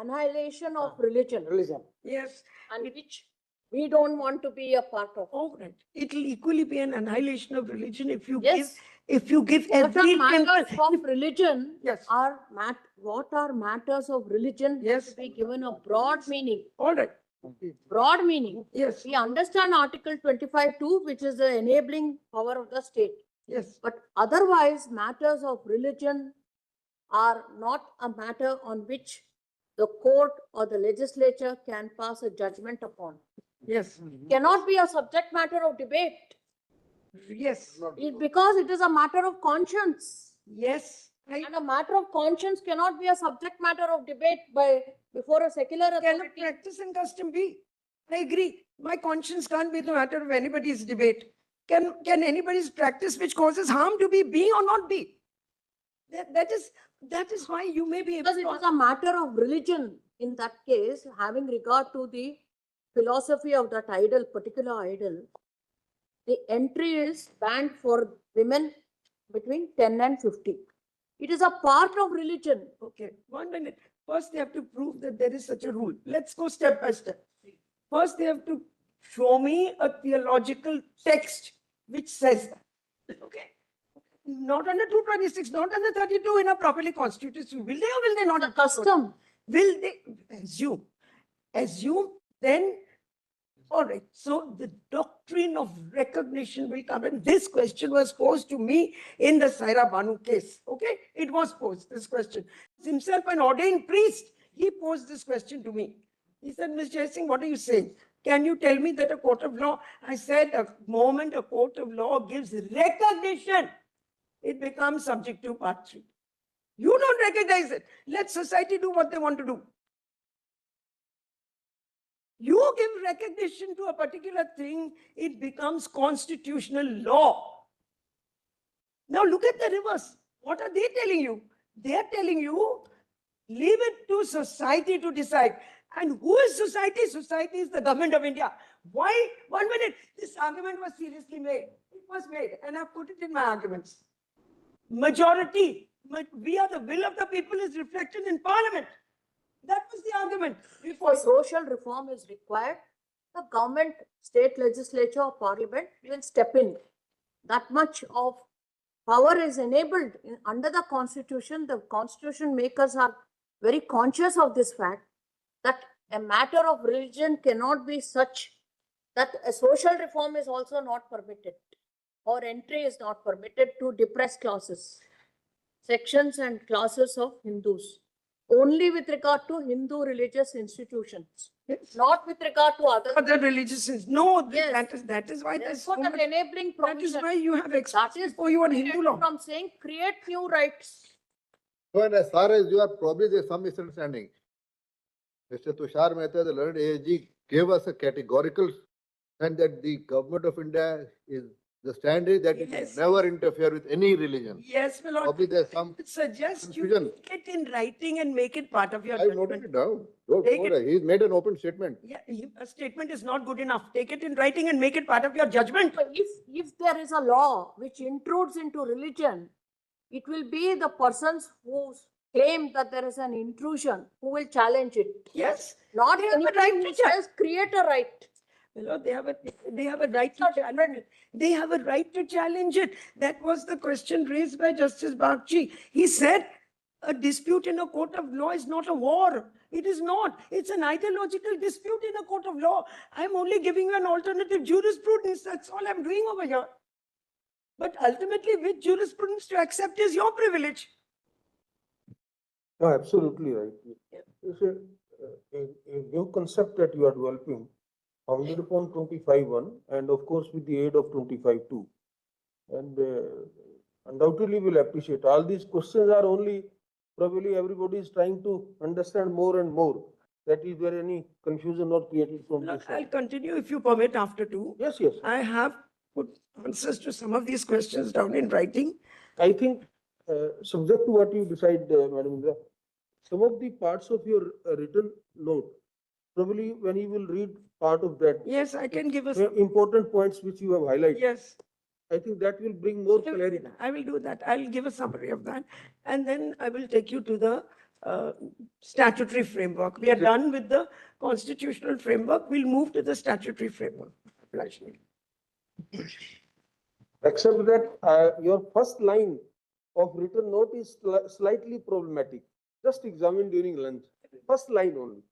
annihilation of religion. Religion. Yes. And which we don't want to be a part of. All right. It will equally be an annihilation of religion if you Yes. give every Certain matters temple. of religion Yes. are what are matters of religion Yes. has to be given a broad meaning. All right. Broad meaning. Yes. We understand Article 25(2), which is the enabling power of the state. Yes. But otherwise, matters of religion are not a matter on which the court or the legislature can pass a judgment upon. Yes. Cannot be a subject matter of debate. Yes. Because it is a matter of conscience. Yes. And a matter of conscience cannot be a subject matter of debate before a secular Can a authority. practice and custom be? I agree. My conscience can't be the matter of anybody's debate. Can anybody's practice which causes harm to be or not be? That is why you may be able Because it is a matter of religion in that case, having regard to the philosophy of that idol, particular idol. The entry is banned for women between 10 and 50. It is a part of religion. Okay, 1 minute. First, they have to prove that there is such a rule. Let's go step by step. First, they have to show me a theological text which says that. Okay. Not under 226, not under 32 in a properly constituted. Will they or will they not? The custom. Will they assume? Assume, then, all right. So the doctrine of recognition will come. And this question was posed to me in the Saira Banu case. Okay, it was posed, this question. Himself an ordained priest, he posed this question to me. He said, Ms. Jai Singh, what are you saying? Can you tell me that a court of law? I said, the moment a court of law gives recognition, it becomes subject to part 3. You don't recognize it. Let society do what they want to do. You give recognition to a particular thing, it becomes constitutional law. Now look at the reverse. What are they telling you? They are telling you, leave it to society to decide. And who is society? Society is the government of India. Why? 1 minute. This argument was seriously made. It was made, and I put it in my arguments. Majority, we are the will of the people is reflected in parliament. That was the argument. Before social reform is required, the government, state legislature or parliament will step in. That much of power is enabled under the constitution. The constitution makers are very conscious of this fact that a matter of religion cannot be such that a social reform is also not permitted or entry is not permitted to depress classes, sections and classes of Hindus. Only with regard to Hindu religious institutions, not with regard to other religious institutions. No, yes. that is why there's Therefore, so the much, enabling provision. that is why you have experts That is for you on Hindu law. From saying create new rights. So, and as far as you are, probably there's some misunderstanding. Mr. Tushar Mehta, the learned AG, gave us a categorical and that the government of India is the stand is that it Yes. will never interfere with any religion. Yes, my lord. Probably there's some Suggest you confusion. take it in writing and make it part of your I noted judgment. it down. Don't Take worry. He's made an open statement. Yeah, a statement is not good enough. Take it in writing and make it part of your judgment. But if there is a law which intrudes into religion, it will be the persons who claim that there is an intrusion who will challenge it. Yes. Not They have a anybody right who to challenge. says create a right. My lord, they have a right to challenge it. They have a right to challenge it. That was the question raised by Justice Bagchi. He said a dispute in a court of law is not a war. It is not. It's an ideological dispute in a court of law. I'm only giving you an alternative jurisprudence. That's all I'm doing over here. But ultimately, which jurisprudence to accept is your privilege. No, absolutely right. It's a new concept that you are developing, founded upon 25(1) and of course with the aid of 25(2). And undoubtedly will appreciate. All these questions are only, probably everybody is trying to understand more and more. That is there any confusion or created from this? I'll continue if you permit after 2. Yes, yes. I have put answers to some of these questions down in writing. I think, subject to what you decide, Madam Indra, some of the parts of your written note, probably when you will read part of that, Yes, I can give us. important points which you have highlighted, Yes, I think that will bring more clarity. I will do that. I'll give a summary of that. And then I will take you to the statutory framework. We are done with the constitutional framework. We'll move to the statutory framework. Rajni. Except that your first line of written note is slightly problematic. Just examine during lunch. First line only.